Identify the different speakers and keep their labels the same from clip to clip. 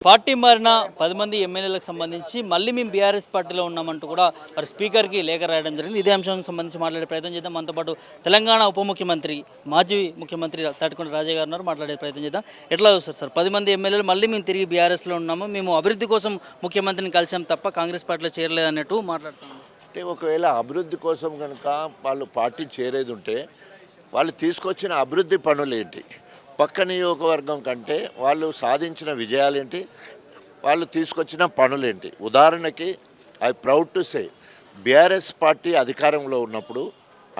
Speaker 1: Party మారిన 10 మంది ఎమ్మెల్యేలకు సంబంధించి మళ్ళీ మేము బీఆర్ఎస్ పార్టీలో ఉన్నామంటూ కూడా మరి స్పీకర్కి లేఖ రాయడం జరిగింది. ఇదే అంశానికి సంబంధించి మాట్లాడే ప్రయత్నం చేద్దాం. మనతో పాటు తెలంగాణ ఉప ముఖ్యమంత్రి, మాజీ ముఖ్యమంత్రి తాటికొండ రాజయ్య గారు ఉన్నారు. మాట్లాడే ప్రయత్నం చేద్దాం. ఎట్లా చూస్తారు సార్? 10 మంది ఎమ్మెల్యేలు మళ్ళీ మేము తిరిగి బీఆర్ఎస్లో ఉన్నాము, మేము అభివృద్ధి కోసం ముఖ్యమంత్రిని కలిసాం తప్ప కాంగ్రెస్ పార్టీలో చేరలేదు అన్నట్టు మాట్లాడుతున్నాం.
Speaker 2: అంటే ఒకవేళ అభివృద్ధి కోసం కనుక వాళ్ళు పార్టీ చేరేది ఉంటే వాళ్ళు తీసుకొచ్చిన అభివృద్ధి పనులు ఏంటి, పక్క నియోజకవర్గం కంటే వాళ్ళు సాధించిన విజయాలేంటి, వాళ్ళు తీసుకొచ్చిన పనులేంటి. ఉదాహరణకి I proud to say BRS party అధికారంలో ఉన్నప్పుడు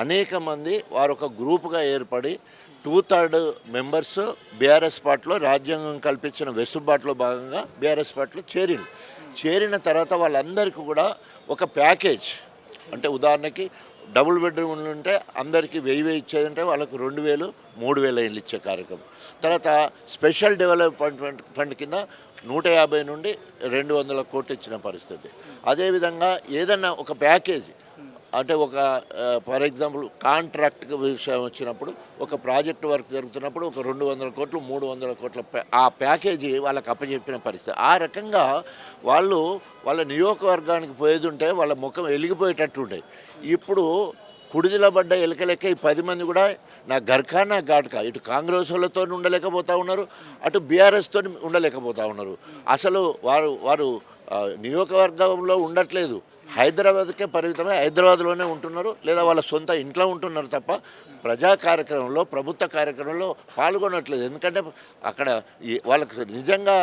Speaker 2: అనేక మంది వారు ఒక గ్రూపుగా ఏర్పడి 2/3 మెంబర్స్ బీఆర్ఎస్ పార్టీలో రాజ్యాంగం కల్పించిన వెసులుబాటులో భాగంగా బీఆర్ఎస్ పార్టీలో చేరిన తర్వాత వాళ్ళందరికీ కూడా ఒక ప్యాకేజ్, అంటే ఉదాహరణకి డబుల్ బెడ్రూమ్లు ఉంటే అందరికీ 1000 ఇచ్చేదంటే వాళ్ళకు 2000 3000 ఇళ్ళు ఇచ్చే కార్యక్రమం. తర్వాత స్పెషల్ డెవలప్మెంట్ ఫండ్ కింద 150 నుండి 200 కోట్లు ఇచ్చిన పరిస్థితి. అదేవిధంగా ఏదన్నా ఒక ప్యాకేజ్, అంటే ఒక ఫర్ ఎగ్జాంపుల్ కాంట్రాక్ట్ విషయం వచ్చినప్పుడు ఒక ప్రాజెక్ట్ వర్క్ జరుగుతున్నప్పుడు ఒక 200 కోట్లు 300 కోట్ల ఆ ప్యాకేజీ వాళ్ళకి అప్పచెప్పిన పరిస్థితి. ఆ రకంగా వాళ్ళు వాళ్ళ నియోజకవర్గానికి పోయేది ఉంటే వాళ్ళ ముఖం వెలిగిపోయేటట్టు ఉంటాయి. ఇప్పుడు కుడిదిల పడ్డ ఎలకలెక్క ఈ 10 మంది కూడా నా గర్ఖా నా ఘాట్కా, ఇటు కాంగ్రెస్ వాళ్ళతో ఉండలేకపోతూ ఉన్నారు, అటు బీఆర్ఎస్తో ఉండలేకపోతూ ఉన్నారు. అసలు వారు నియోజకవర్గంలో ఉండట్లేదు, హైదరాబాద్కే పరిమితమై హైదరాబాద్లోనే ఉంటున్నారు, లేదా వాళ్ళ సొంత ఇంట్లో ఉంటున్నారు తప్ప ప్రజా కార్యక్రమంలో ప్రభుత్వ కార్యక్రమంలో పాల్గొనట్లేదు. ఎందుకంటే అక్కడ వాళ్ళకి నిజంగా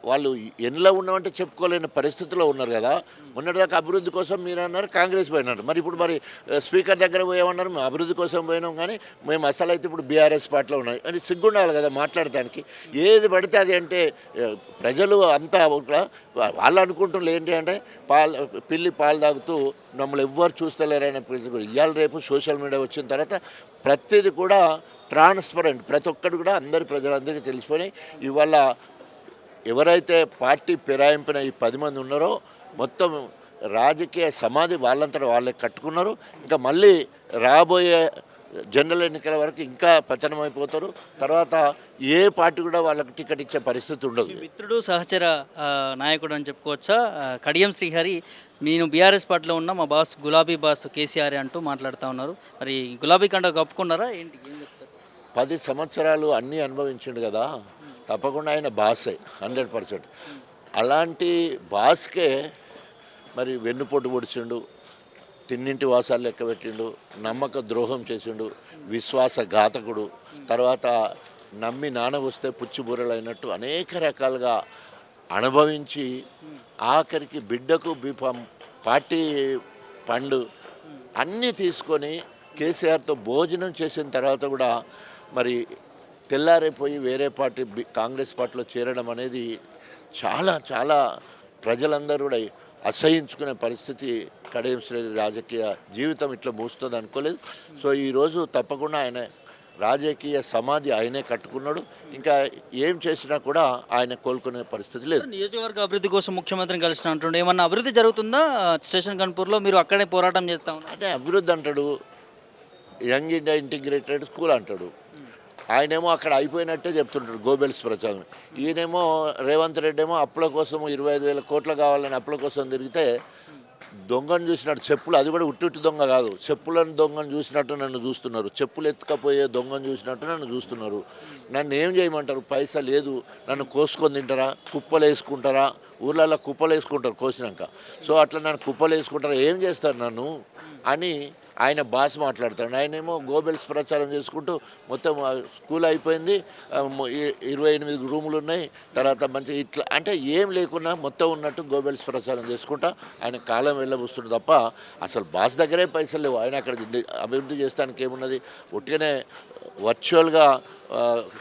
Speaker 2: వాళ్ళు ఎన్నిలో ఉన్నామంటే చెప్పుకోలేని పరిస్థితిలో ఉన్నారు కదా. మొన్నటిదాకా అభివృద్ధి కోసం మీరు అన్నారు, కాంగ్రెస్ పోయినారు. మరి ఇప్పుడు స్పీకర్ దగ్గర పోయామన్నారు, మేము అభివృద్ధి కోసం పోయినాం, కానీ మేము అసలు అయితే ఇప్పుడు బీఆర్ఎస్ పార్టీలో ఉన్నాయి అని సిగ్గుండాలి కదా మాట్లాడటానికి. ఏది పడితే అది అంటే ప్రజలు అంతా వాళ్ళు అనుకుంటున్నారు ఏంటి అంటే పిల్లి పాలు తాగుతూ మమ్మల్ని ఎవ్వరు చూస్తలేరనే. ఇవాళ రేపు సోషల్ మీడియా వచ్చిన తర్వాత ప్రతిదీ కూడా ట్రాన్స్పరెంట్, ప్రతి ఒక్కటి కూడా ప్రజలందరికీ తెలిసిపోయినాయి. ఇవాళ ఎవరైతే పార్టీ ఫిరాయింపిన ఈ 10 మంది ఉన్నారో మొత్తం రాజకీయ సమాధి వాళ్ళంతా వాళ్ళే కట్టుకున్నారు. ఇంకా మళ్ళీ రాబోయే జనరల్ ఎన్నికల వరకు ఇంకా పతనమైపోతారు. తర్వాత ఏ పార్టీ కూడా వాళ్ళకి టికెట్ ఇచ్చే పరిస్థితి ఉండదు.
Speaker 1: మిత్రుడు సహచర నాయకుడు అని చెప్పుకోవచ్చా కడియం శ్రీహరి, నేను బీఆర్ఎస్ పార్టీలో ఉన్న మా బాస్ గులాబీ బాస్ కేసీఆర్ అంటూ మాట్లాడుతూ ఉన్నారు. మరి గులాబీ కండ కప్పుకున్నారా ఏంటి, ఏం చెప్తారు?
Speaker 2: 10 సంవత్సరాలు అన్నీ అనుభవించిండు కదా, తప్పకుండా ఆయన బాసే 100%. అలాంటి బాస్కే మరి వెన్నుపోటు పొడిచిండు, తిన్నింటి వాసాలు లెక్క పెట్టిండు, నమ్మక ద్రోహం చేసిండు, విశ్వాసఘాతకుడు. తర్వాత నమ్మి నానవస్తే పుచ్చిబూరలు అయినట్టు అనేక రకాలుగా అనుభవించి ఆఖరికి బిడ్డకు పార్టీ ఫండ్ అన్నీ తీసుకొని కేసీఆర్తో భోజనం చేసిన తర్వాత కూడా మరి తెల్లారైపోయి వేరే పార్టీ కాంగ్రెస్ పార్టీలో చేరడం అనేది చాలా చాలా ప్రజలందరూ కూడా అసహించుకునే పరిస్థితి. కడియం శ్రీహరి రాజకీయ జీవితం ఇట్లా మూస్తుంది అనుకోలేదు. సో ఈరోజు తప్పకుండా ఆయన రాజకీయ సమాధి ఆయనే కట్టుకున్నాడు. ఇంకా ఏం చేసినా కూడా ఆయన కోలుకునే పరిస్థితి లేదు.
Speaker 1: నియోజకవర్గ అభివృద్ధి కోసం ముఖ్యమంత్రిని కలిసిన అంటుండే, ఏమన్నా అభివృద్ధి జరుగుతుందా స్టేషన్ కన్పూర్లో? మీరు అక్కడే పోరాటం చేస్తా ఉన్నారు
Speaker 2: అంటే అభివృద్ధి అంటాడు, యంగ్ ఇండియా ఇంటిగ్రేటెడ్ స్కూల్ అంటాడు. ఆయనేమో అక్కడ అయిపోయినట్టే చెప్తుంటాడు గోబెల్స్ ప్రచారం. ఈయనేమో రేవంత్ రెడ్డి ఏమో అప్పుల కోసం 25,000 కోట్లు కావాలని అప్పుల కోసం తిరిగితే దొంగను చూసినట్టు, చెప్పులు అది కూడా ఉట్టి దొంగ కాదు, చెప్పులను దొంగను చూసినట్టు నన్ను చూస్తున్నారు, చెప్పులు ఎత్తుకపోయే దొంగను చూసినట్టు నన్ను చూస్తున్నారు. నన్ను ఏం చేయమంటారు? పైసా లేదు, నన్ను కోసుకొని తింటారా, కుప్పలు వేసుకుంటారా? ఊర్లలో కుప్పలు వేసుకుంటారు కోసినాక. సో అట్లా నన్ను కుప్పలు వేసుకుంటారా, ఏం చేస్తారు నన్ను అని ఆయన బాస్ మాట్లాడతాడు. ఆయనేమో గోబెల్స్ ప్రచారం చేసుకుంటూ మొత్తం స్కూల్ అయిపోయింది, 28 రూములు ఉన్నాయి, తర్వాత మంచి ఇట్లా అంటే ఏం లేకున్నా మొత్తం ఉన్నట్టు గోబెల్స్ ప్రచారం చేసుకుంటా ఆయన కాలం వెళ్ళబోస్తుంది తప్ప అసలు బాస్ దగ్గరే పైసలు లేవు. ఆయన అక్కడ అభివృద్ధి చేస్తానికి ఏమున్నది? ఒట్టిగానే వర్చువల్గా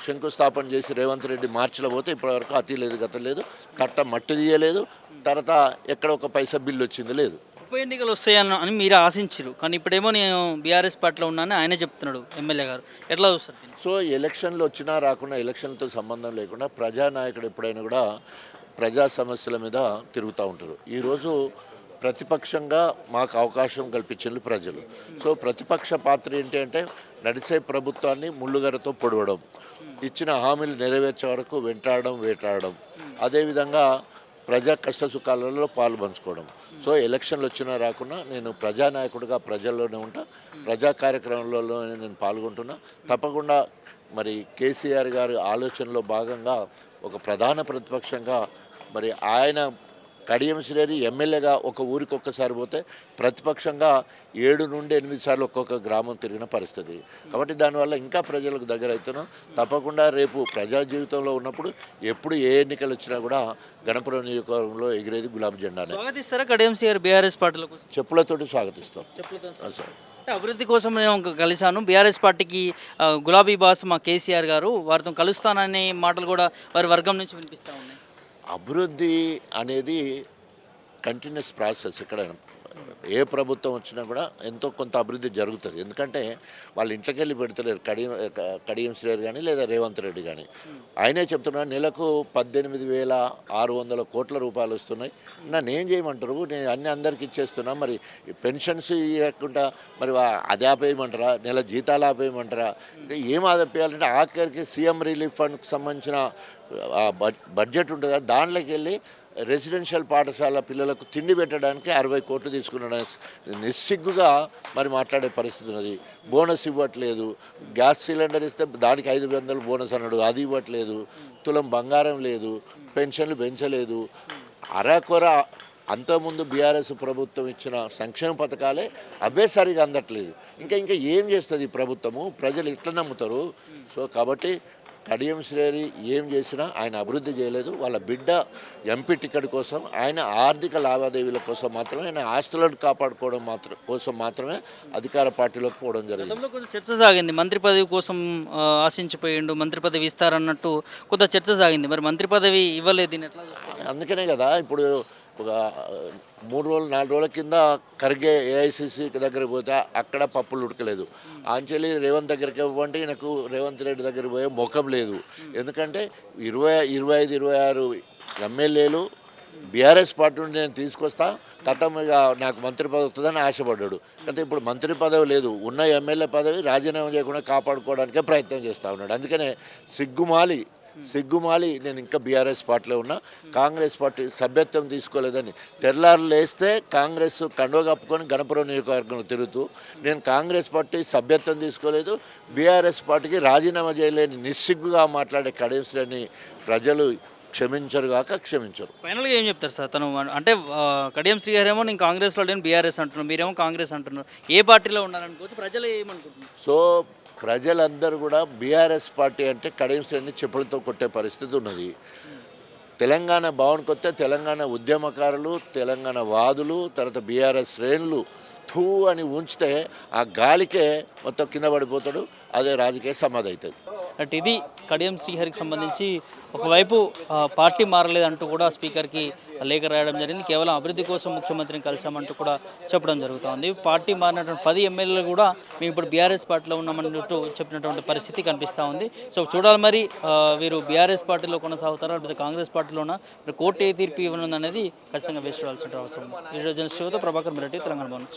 Speaker 2: శంకుస్థాపన చేసి రేవంత్ రెడ్డి మార్చిలో పోతే ఇప్పటివరకు అతి లేదు, గత లేదు, తట్ట మట్టి తీయలేదు, తర్వాత ఎక్కడ ఒక పైసా బిల్లు వచ్చింది లేదు.
Speaker 1: ఉప ఎన్నికలు వస్తాయని మీరు ఆశించారు, కానీ ఇప్పుడేమో నేను బీఆర్ఎస్ పార్టీలో ఉన్నానని ఆయనే చెప్తున్నాడు ఎమ్మెల్యే గారు. ఎట్లా చూస్తారు?
Speaker 2: సో ఎలక్షన్లు వచ్చినా రాకుండా ఎలక్షన్లతో సంబంధం లేకుండా ప్రజానాయకుడు ఎప్పుడైనా కూడా ప్రజా సమస్యల మీద తిరుగుతూ ఉంటారు. ఈరోజు ప్రతిపక్షంగా మాకు అవకాశం కల్పించింది ప్రజలు. సో ప్రతిపక్ష పాత్ర ఏంటి అంటే నడిచే ప్రభుత్వాన్ని ముళ్ళుగరతో పొడవడం, ఇచ్చిన హామీలు నెరవేర్చే వరకు వెంటాడడం వేటాడడం, అదేవిధంగా ప్రజా కష్ట సుఖాలలో పాలు పంచుకోవడం. సో ఎలక్షన్లు వచ్చినా రాకున్నా నేను ప్రజానాయకుడిగా ప్రజల్లోనే ఉంటా, ప్రజా కార్యక్రమాలలోనే నేను పాల్గొంటున్నా. తప్పకుండా మరి కేసీఆర్ గారి ఆలోచనలో భాగంగా ఒక ప్రధాన ప్రతిపక్షంగా మరి ఆయన కడియం శ్రేణి ఎమ్మెల్యేగా ఒక ఊరికి ఒక్కసారి పోతే ప్రతిపక్షంగా 7 నుండి 8 సార్లు ఒక్కొక్క గ్రామం తిరిగిన పరిస్థితి. కాబట్టి దానివల్ల ఇంకా ప్రజలకు దగ్గర అవుతున్నాం. తప్పకుండా రేపు ప్రజా జీవితంలో ఉన్నప్పుడు ఎప్పుడు ఏ ఎన్నికలు వచ్చినా కూడా గణపురం నియోజకవర్గంలో ఎగిరేది గులాబీ జెండానే.
Speaker 1: స్వాగతిస్తారా కడియం శ్రీహరి బీఆర్ఎస్ పార్టీలకు?
Speaker 2: చెప్పులతోటి స్వాగతిస్తాం. సార్
Speaker 1: అంటే అభివృద్ధి కోసం నేను కలిశాను, బీఆర్ఎస్ పార్టీకి గులాబీ బాస్ మా కేసీఆర్ గారు వారితో కలుస్తాననే మాటలు కూడా వారి వర్గం నుంచి వినిపిస్తూ ఉన్నాయి.
Speaker 2: అభివృద్ధి అనేది కంటిన్యూస్ ప్రాసెస్. ఇక్కడ ఏ ప్రభుత్వం వచ్చినా కూడా ఎంతో కొంత అభివృద్ధి జరుగుతుంది. ఎందుకంటే వాళ్ళు ఇంట్లోకి వెళ్ళి పెడతలేరు. కడియం శ్రీహరి కానీ లేదా రేవంత్ రెడ్డి కానీ. ఆయనే చెప్తున్నా నెలకు 18,600 కోట్ల రూపాయలు వస్తున్నాయి, నన్ను ఏం చేయమంటారు, నేను అన్ని అందరికి ఇచ్చేస్తున్నా, మరి పెన్షన్స్ ఇవ్వకుండా మరి అది ఆపేయమంటారా, నెల జీతాలు ఆపేయమంటారా, ఏం ఆపేయాలంటే ఆఖరికి సీఎం రిలీఫ్ ఫండ్కి సంబంధించిన బడ్జెట్ ఉంటుంది కదా, దాంట్లోకి వెళ్ళి రెసిడెన్షియల్ పాఠశాల పిల్లలకు తిండి పెట్టడానికి 60 కోట్లు తీసుకున్నాడు. నిస్సిగ్గుగా మరి మాట్లాడే పరిస్థితి ఉన్నది. బోనస్ ఇవ్వట్లేదు, గ్యాస్ సిలిండర్ ఇస్తే దానికి 500 బోనస్ అన్నాడు, అది ఇవ్వట్లేదు, తులం బంగారం లేదు, పెన్షన్లు పెంచలేదు. అరాకొర అంతకుముందు బీఆర్ఎస్ ప్రభుత్వం ఇచ్చిన సంక్షేమ పథకాలే అవే సరిగా అందట్లేదు. ఇంకా ఏం చేస్తుంది ఈ ప్రభుత్వము, ప్రజలు ఎట్లా నమ్ముతారు? సో కాబట్టి కడియం శ్రేణి ఏం చేసినా ఆయన అభివృద్ధి చేయలేదు. వాళ్ళ బిడ్డ ఎంపీ టికెట్ కోసం, ఆయన ఆర్థిక లావాదేవీల కోసం మాత్రమే, ఆయన ఆస్తులను కాపాడుకోవడం కోసం మాత్రమే అధికార పార్టీలోకి పోవడం జరిగింది.
Speaker 1: గతంలో కొంత చర్చ సాగింది, మంత్రి పదవి కోసం ఆశించిపోయిండు, మంత్రి పదవి ఇస్తారన్నట్టు కొంత చర్చ సాగింది. మరి మంత్రి పదవి ఇవ్వలేదు, దీన్ని ఎట్లా చూస్తారు?
Speaker 2: అందుకనే కదా ఇప్పుడు ఒక 3 రోజులు 4 రోజుల కింద ఖర్గే ఏఐసిసి దగ్గర పోతే అక్కడ పప్పులు ఉడకలేదు. ఆంచెలి రేవంత్ దగ్గరికి ఇవ్వంటే ఈయనకు రేవంత్ రెడ్డి దగ్గరికి పోయే ముఖం లేదు. ఎందుకంటే 25, 26 ఎమ్మెల్యేలు బీఆర్ఎస్ పార్టీ నుండి నేను తీసుకొస్తా, గతంగా నాకు మంత్రి పదవి వస్తుందని ఆశపడ్డాడు. అయితే ఇప్పుడు మంత్రి పదవి లేదు, ఉన్న ఎమ్మెల్యే పదవి రాజీనామా చేయకుండా కాపాడుకోవడానికే ప్రయత్నం చేస్తూ ఉన్నాడు. అందుకనే సిగ్గుమాలి నేను ఇంకా బీఆర్ఎస్ పార్టీలో ఉన్నా, కాంగ్రెస్ పార్టీ సభ్యత్వం తీసుకోలేదని తెల్లారులు లేస్తే కాంగ్రెస్ కండువ కప్పుకొని గణపురం నియోజకవర్గంలో తిరుగుతూ నేను కాంగ్రెస్ పార్టీ సభ్యత్వం తీసుకోలేదు, బీఆర్ఎస్ పార్టీకి రాజీనామా చేయలేని నిస్సిగ్గుగా మాట్లాడే కడియం శ్రేణిని ప్రజలు క్షమించరు.
Speaker 1: ఫైనల్గా ఏం చెప్తారు సార్? తను అంటే కడియం శ్రీహరి ఏమో నేను కాంగ్రెస్లో లేను బీఆర్ఎస్ అంటున్నారు, మీరేమో కాంగ్రెస్ అంటున్నారు, ఏ పార్టీలో ఉండాలనుకోవచ్చు, ప్రజలు ఏమనుకుంటున్నారు?
Speaker 2: సో ప్రజలందరూ కూడా బీఆర్ఎస్ పార్టీ అంటే కడియం శ్రేణిని చెప్పులతో కొట్టే పరిస్థితి ఉన్నది. తెలంగాణ భవన్కి వస్తే తెలంగాణ ఉద్యమకారులు, తెలంగాణ వాదులు, తర్వాత బీఆర్ఎస్ శ్రేణులు థూ అని ఉంచితే ఆ గాలికే మొత్తం కింద పడిపోతాడు. అదే రాజకీయ సమాధి అవుతుంది.
Speaker 1: అంటే ఇది కడియం శ్రీహరికి సంబంధించి ఒకవైపు పార్టీ మారలేదంటూ కూడా స్పీకర్కి లేఖ రాయడం జరిగింది. కేవలం అభివృద్ధి కోసం ముఖ్యమంత్రిని కలిసామంటూ కూడా చెప్పడం జరుగుతుంది. పార్టీ మారినటువంటి 10 ఎమ్మెల్యేలు కూడా మేము ఇప్పుడు బీఆర్ఎస్ పార్టీలో ఉన్నామన్నట్టు చెప్పినటువంటి పరిస్థితి కనిపిస్తూ ఉంది. సో చూడాలి మరి వీరు బీఆర్ఎస్ పార్టీలో కొనసాగుతారా లేకపోతే కాంగ్రెస్ పార్టీలోనా, మరి కోర్టు ఏ తీర్పు ఇవ్వనుంది అనేది ఖచ్చితంగా వేసి చూడాల్సిన అవసరం ఉంది. ఈ రోజు జర్నలిస్ట్ ప్రభాకర్ మిరెడ్డి, తెలంగాణ భవన్.